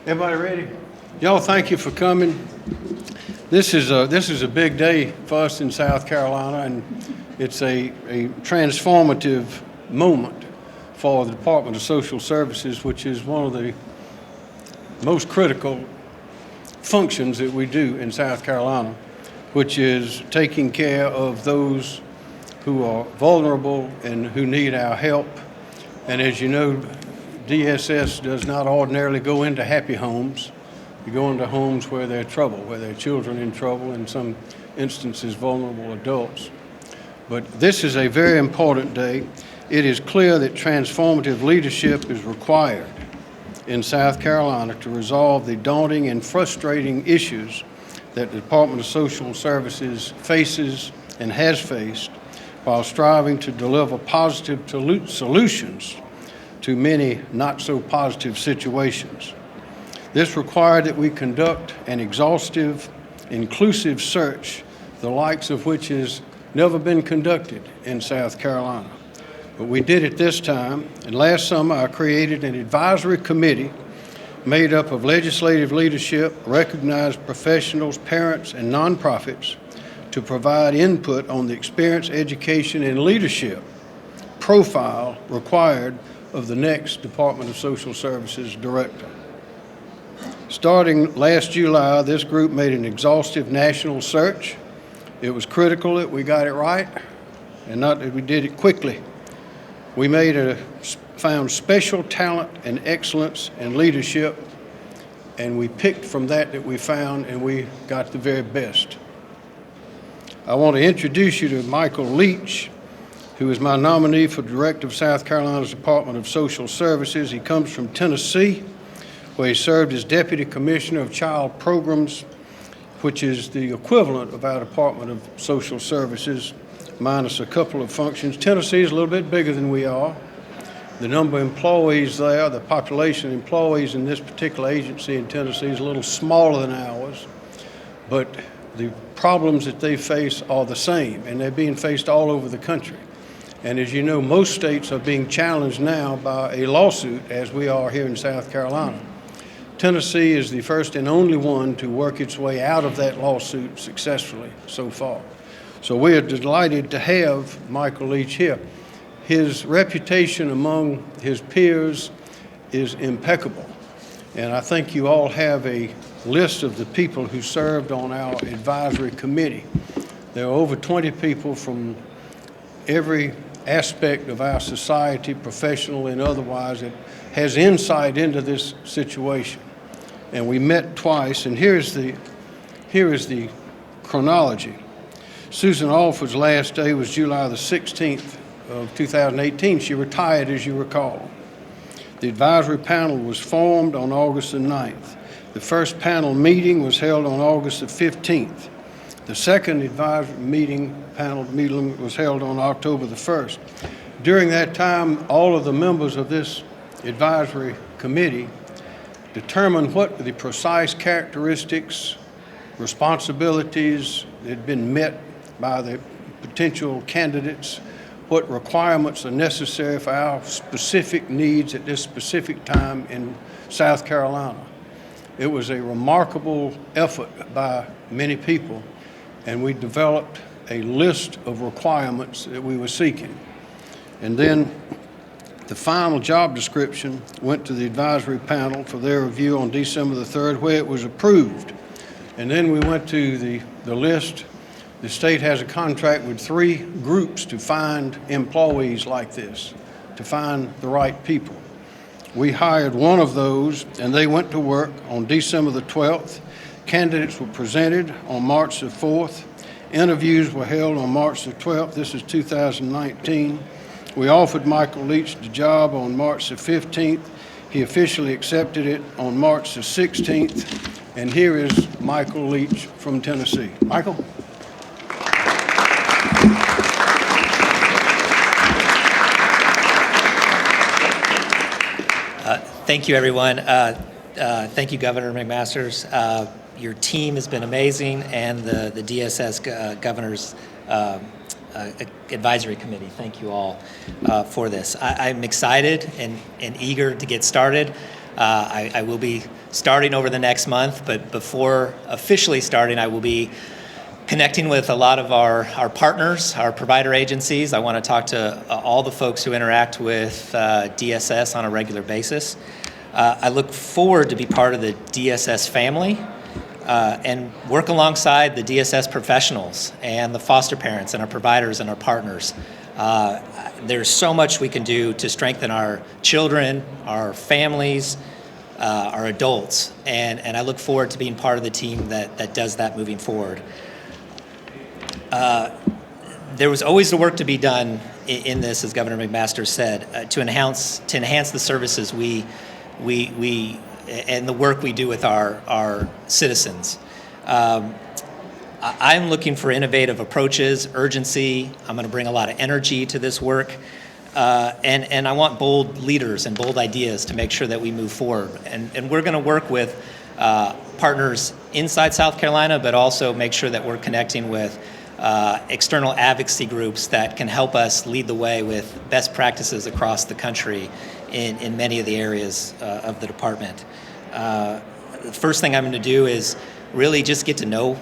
Everybody ready? Y'all, thank you for coming. This is a big day for us in South Carolina, and it's a transformative moment for the Department of Social Services, which is one of the most critical functions that we do in South Carolina, which is taking care of those who are vulnerable and who need our help. And as you know, DSS does not ordinarily go into happy homes. You go into homes where there are trouble, where there are children in trouble, in some instances vulnerable adults. But this is a very important day. It is clear that transformative leadership is required in South Carolina to resolve the daunting and frustrating issues that the Department of Social Services faces and has faced, while striving to deliver positive solutions to many not so positive situations. This required that we conduct an exhaustive, inclusive search, the likes of which has never been conducted in South Carolina. But we did it this time, and last summer I created an advisory committee made up of legislative leadership, recognized professionals, parents, and nonprofits to provide input on the experience, education, and leadership profile required of the next Department of Social Services director. Starting last July, this group made an exhaustive national search. It was critical that we got it right, and not that we did it quickly. We found special talent and excellence and leadership, and we picked from that we found, and we got the very best. I want to introduce you to Michael Leach, who is my nominee for Director of South Carolina's Department of Social Services. He comes from Tennessee, where he served as Deputy Commissioner of Child Programs, which is the equivalent of our Department of Social Services, minus a couple of functions. Tennessee is a little bit bigger than we are. The number of employees there, the population of employees in this particular agency in Tennessee is a little smaller than ours, but the problems that they face are the same, and they're being faced all over the country. And as you know, most states are being challenged now by a lawsuit, as we are here in South Carolina. Tennessee is the first and only one to work its way out of that lawsuit successfully so far. So we are delighted to have Michael Leach here. His reputation among his peers is impeccable. And I think you all have a list of the people who served on our advisory committee. There are over 20 people from every aspect of our society, professional and otherwise, that has insight into this situation. And we met twice, and here is the chronology. Susan Alford's last day was July the 16th of 2018. She retired, as you recall. The advisory panel was formed on August the 9th. The first panel meeting was held on August the 15th. The second advisory panel meeting was held on October the 1st. During that time, all of the members of this advisory committee determined what the precise characteristics, responsibilities that had been met by the potential candidates, what requirements are necessary for our specific needs at this specific time in South Carolina. It was a remarkable effort by many people, and we developed a list of requirements that we were seeking. And then the final job description went to the advisory panel for their review on December the 3rd, where it was approved. And then we went to the list. The state has a contract with 3 groups to find employees like this, to find the right people. We hired one of those, and they went to work on December the 12th. Candidates were presented on March the 4th. Interviews were held on March the 12th. This is 2019. We offered Michael Leach the job on March the 15th. He officially accepted it on March the 16th. And here is Michael Leach from Tennessee. Michael? Thank you, everyone. Thank you, Governor McMaster. Your team has been amazing, and the DSS governors Advisory Committee. Thank you all for this. I'm excited and eager to get started. I will be starting over the next month, but before officially starting, I will be connecting with a lot of our partners, our provider agencies. I want to talk to all the folks who interact with DSS on a regular basis. I look forward to be part of the DSS family and work alongside the DSS professionals and the foster parents and our providers and our partners. There's so much we can do to strengthen our children, our families, our adults, and I look forward to being part of the team that does that moving forward. There was always the work to be done in this, as Governor McMaster said, to enhance the services we and the work we do with our citizens. I'm looking for innovative approaches, urgency. I'm going to bring a lot of energy to this work. And I want bold leaders and bold ideas to make sure that we move forward. And we're going to work with partners inside South Carolina, but also make sure that we're connecting with external advocacy groups that can help us lead the way with best practices across the country in many of the areas of the department. The first thing I'm going to do is really just get to know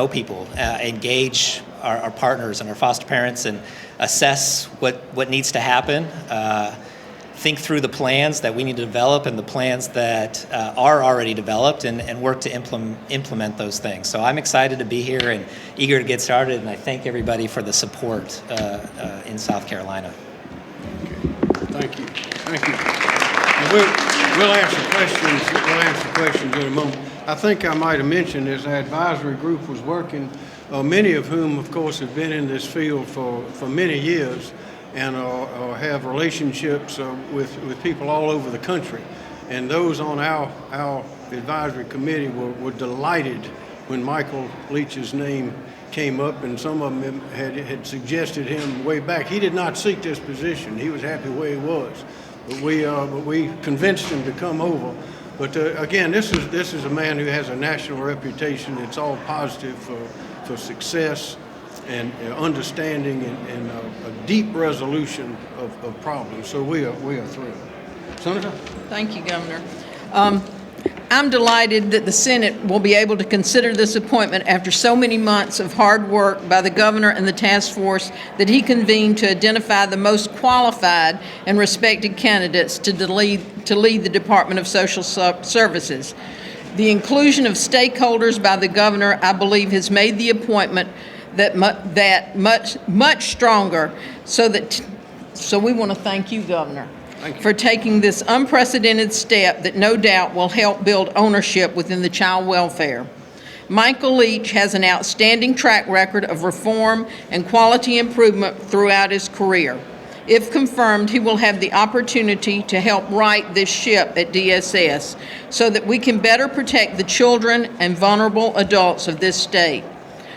people, engage our partners and our foster parents, and assess what needs to happen. Think through the plans that we need to develop and the plans that are already developed, and work to implement those things. So I'm excited to be here and eager to get started, and I thank everybody for the support in South Carolina. Thank you. Thank you. And we'll answer questions. We'll answer questions in a moment. I think I might have mentioned as the advisory group was working, many of whom, of course, have been in this field for many years, and have relationships with people all over the country. And those on our advisory committee were delighted when Michael Leach's name came up, and some of them had suggested him way back. He did not seek this position. He was happy where he was. But we convinced him to come over. But again, this is a man who has a national reputation. It's all positive for success and understanding and a deep resolution of problems. So we are thrilled. Senator? Thank you, Governor. I'm delighted that the Senate will be able to consider this appointment after so many months of hard work by the governor and the task force that he convened to identify the most qualified and respected candidates to lead the Department of Social Services. The inclusion of stakeholders by the governor, I believe, has made the appointment that much stronger. So we want to thank you, Governor, for taking this unprecedented step that no doubt will help build ownership within the child welfare. Michael Leach has an outstanding track record of reform and quality improvement throughout his career. If confirmed, he will have the opportunity to help right this ship at DSS so that we can better protect the children and vulnerable adults of this state.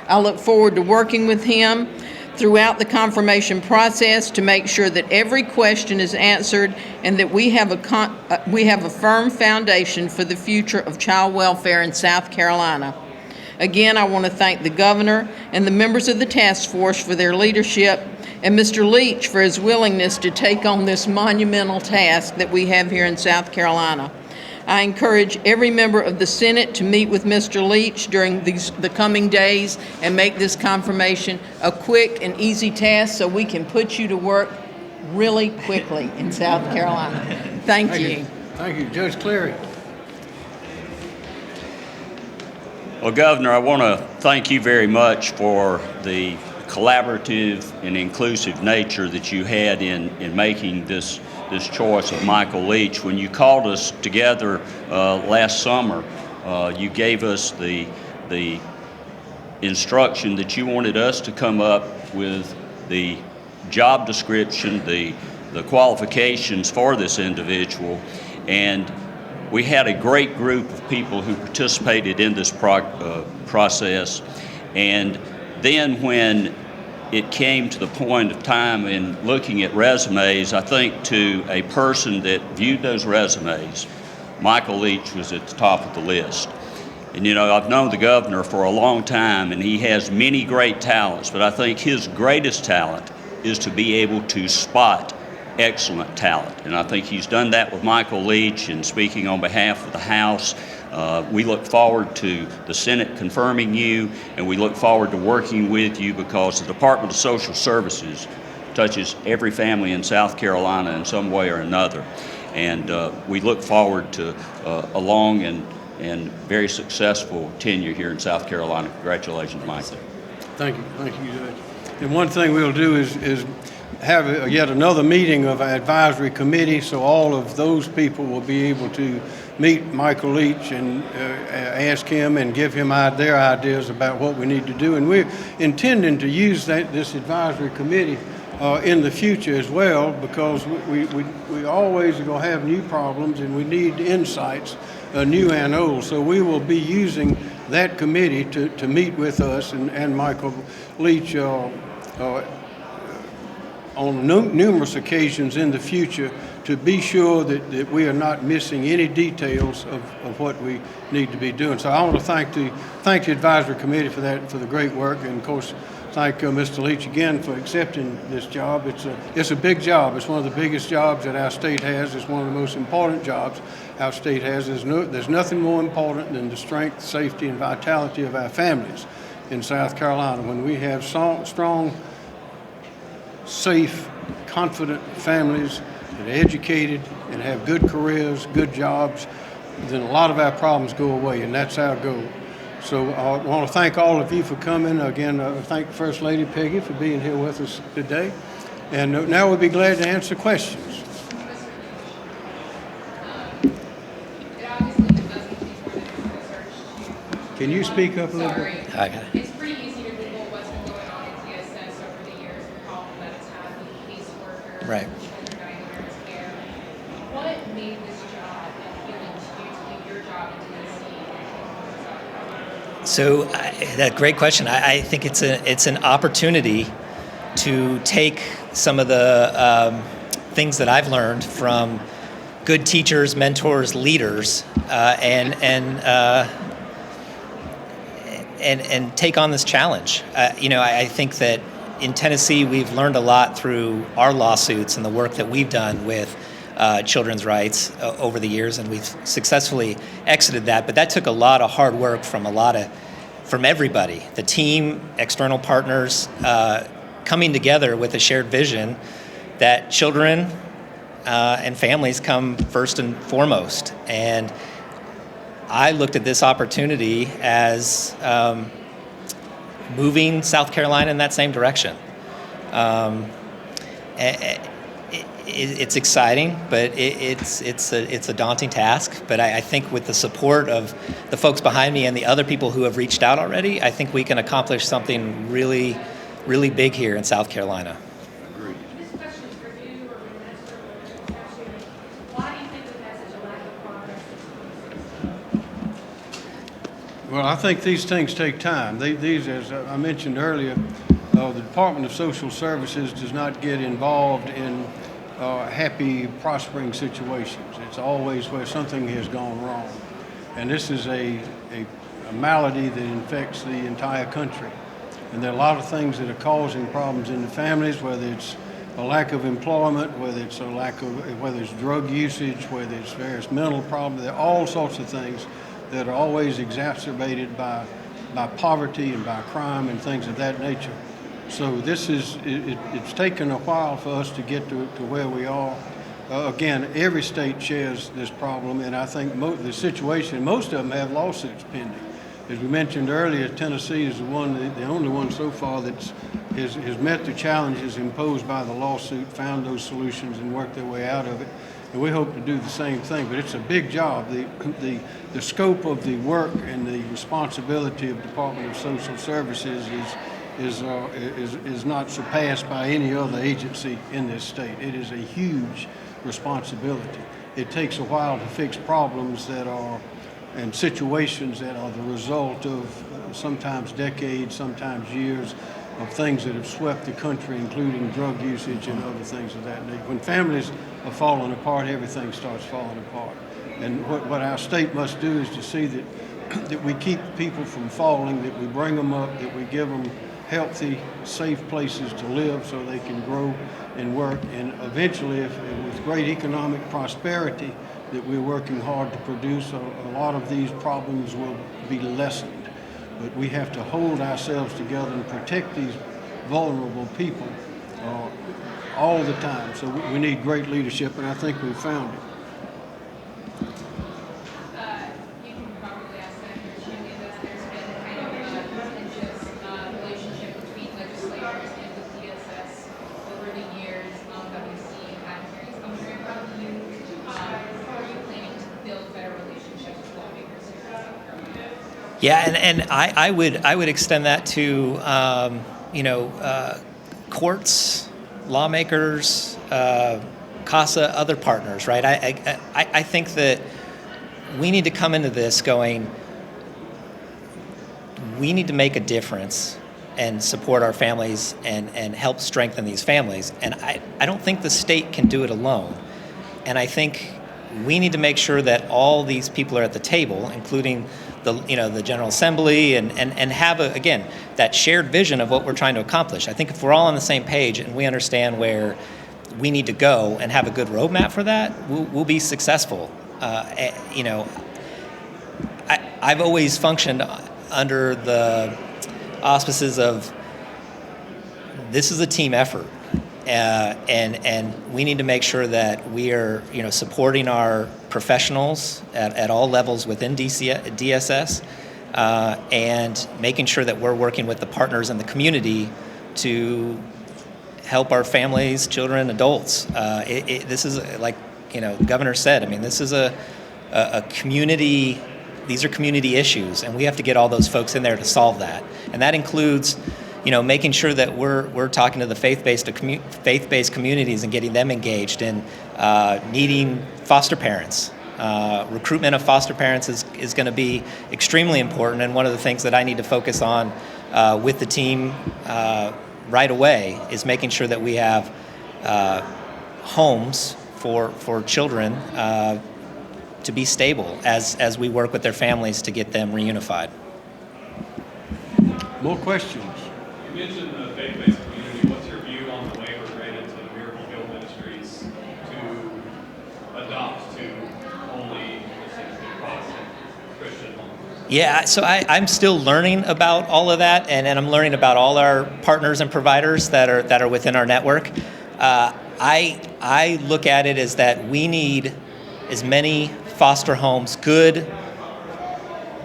I look forward to working with him throughout the confirmation process to make sure that every question is answered and that we have a firm foundation for the future of child welfare in South Carolina. Again, I want to thank the governor and the members of the task force for their leadership, and Mr. Leach for his willingness to take on this monumental task that we have here in South Carolina. I encourage every member of the Senate to meet with Mr. Leach during the coming days and make this confirmation a quick and easy task so we can put you to work really quickly in South Carolina. Thank you. Thank you. Judge Cleary. Well, Governor, I want to thank you very much for the collaborative and inclusive nature that you had in making this choice of Michael Leach. When you called us together last summer, you gave us the instruction that you wanted us to come up with the job description, the qualifications for this individual, and we had a great group of people who participated in this process. And then when it came to the point of time in looking at resumes, I think to a person that viewed those resumes, Michael Leach was at the top of the list. And you know, I've known the governor for a long time, and he has many great talents, but I think his greatest talent is to be able to spot excellent talent. And I think he's done that with Michael Leach. And speaking on behalf of the House, we look forward to the Senate confirming you, and we look forward to working with you, because the Department of Social Services touches every family in South Carolina in some way or another. And we look forward to a long and very successful tenure here in South Carolina. Congratulations, Mike. Thank you, Judge. And one thing we'll do is have yet another meeting of our advisory committee, so all of those people will be able to meet Michael Leach and ask him and give him their ideas about what we need to do. And we're intending to use this advisory committee in the future as well, because we always are going to have new problems, and we need insights, new and old. So we will be using that committee to meet with us and Michael Leach on numerous occasions in the future, to be sure that we are not missing any details of what we need to be doing. So I want to thank the advisory committee for the great work, and of course thank Mr. Leach again for accepting this job. It's a big job. It's one of the biggest jobs that our state has. It's one of the most important jobs our state has. There's nothing more important than the strength, safety, and vitality of our families in South Carolina. When we have strong, safe, confident families that are educated and have good careers, good jobs, then a lot of our problems go away, and that's our goal. So I want to thank all of you for coming. Again, thank First Lady Peggy for being here with us today. And now we'll be glad to answer questions. Can you speak up a little bit? Okay. It's pretty easy to Google what's been going on in DSS over the years, the problem that it's had with caseworkers, Right. children dying in this care. What made this job appealing to you to leave your job in DC and So that great question. I think it's an opportunity to take some of the things that I've learned from good teachers, mentors, leaders, and take on this challenge. I think that in Tennessee we've learned a lot through our lawsuits and the work that we've done with children's rights over the years, and we've successfully exited that. But that took a lot of hard work from everybody, the team, external partners, coming together with a shared vision that children and families come first and foremost. And I looked at this opportunity as moving South Carolina in that same direction. It's exciting, but it's a daunting task. But I think with the support of the folks behind me and the other people who have reached out already, I think we can accomplish something really, really big here in South Carolina. This question is for you or McMaster or Cashew. Why do you think we've had such a lack of progress? Well, I think these things take time. These, as I mentioned earlier, the Department of Social Services does not get involved in happy, prospering situations. It's always where something has gone wrong. And this is a malady that infects the entire country. And there are a lot of things that are causing problems in the families, whether it's a lack of employment, whether it's drug usage, whether it's various mental problems. There are all sorts of things that are always exacerbated by poverty and by crime and things of that nature. So it's taken a while for us to get to where we are. Again, every state shares this problem, and I think the situation, most of them have lawsuits pending. As we mentioned earlier, Tennessee is the only one so far that has met the challenges imposed by the lawsuit, found those solutions, and worked their way out of it. And we hope to do the same thing, but it's a big job. The scope of the work and the responsibility of the Department of Social Services is not surpassed by any other agency in this state. It is a huge responsibility. It takes a while to fix problems and situations that are the result of sometimes decades, sometimes years of things that have swept the country, including drug usage and other things of that nature. When families are falling apart, everything starts falling apart. And what our state must do is to see that that we keep people from falling, that we bring them up, that we give them healthy, safe places to live so they can grow and work, and eventually, with great economic prosperity that we're working hard to produce, a lot of these problems will be lessened. But we have to hold ourselves together and protect these vulnerable people all the time. So we need great leadership, and I think we've found it. You can probably ask Senator Cheney this. There's been kind of a contentious relationship between legislators and the DSS over the years. That we've seen at hearings. I'm wondering how how are you planning to build better relationships with lawmakers here in South Carolina? Yeah, and I would extend that to courts, lawmakers, CASA, other partners, right? I think that we need to come into this going, we need to make a difference and support our families and help strengthen these families. And I don't think the state can do it alone. And I think we need to make sure that all these people are at the table, including the General Assembly, and have, again, that shared vision of what we're trying to accomplish. I think if we're all on the same page and we understand where we need to go and have a good roadmap for that, we'll be successful. I've always functioned under the auspices of this is a team effort. And we need to make sure that we are, supporting our professionals at all levels within DSS, and making sure that we're working with the partners in the community to help our families, children, adults. This is, like the governor said, this is a community. These are community issues, and we have to get all those folks in there to solve that. And that includes making sure that we're talking to the faith-based communities and getting them engaged in needing foster parents. Recruitment of foster parents is going to be extremely important, and one of the things that I need to focus on with the team right away is making sure that we have homes for children to be stable as we work with their families to get them reunified. More questions? You mentioned the faith-based community. What's your view on the waiver granted to Miracle Hill Ministries to adopt to only essentially Protestant Christian homes? Yeah, so I'm still learning about all of that, and I'm learning about all our partners and providers that are within our network. I look at it as that we need as many foster homes, good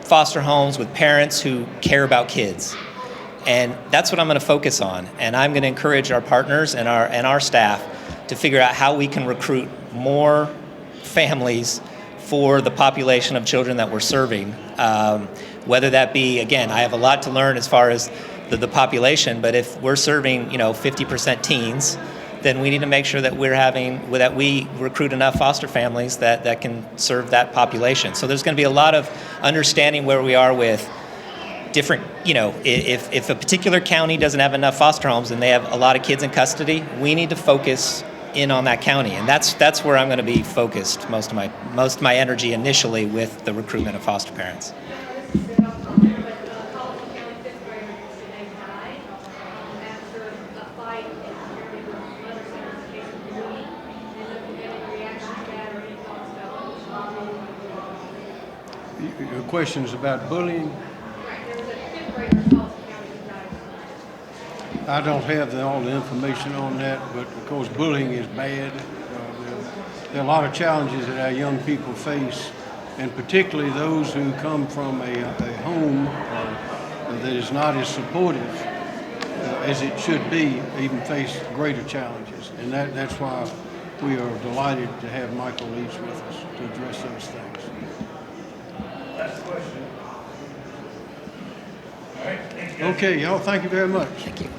foster homes with parents who care about kids. And that's what I'm going to focus on. And I'm going to encourage our partners and our staff to figure out how we can recruit more families for the population of children that we're serving. Whether that be, again, I have a lot to learn as far as the population, but if we're serving 50% teens, then we need to make sure that we recruit enough foster families that can serve that population. So there's going to be a lot of understanding where we are with different, if a particular county doesn't have enough foster homes and they have a lot of kids in custody, we need to focus in on that county, and that's where I'm going to be focused most of my energy initially with the recruitment of foster parents. Your questions about bullying? I don't have all the information on that, but of course bullying is bad. There are a lot of challenges that our young people face, and particularly those who come from a home that is not as supportive as it should be, even face greater challenges. And that's why we are delighted to have Michael Leach with us to address those things. Last question. All right, thank you. Okay, y'all, thank you very much. Thank you.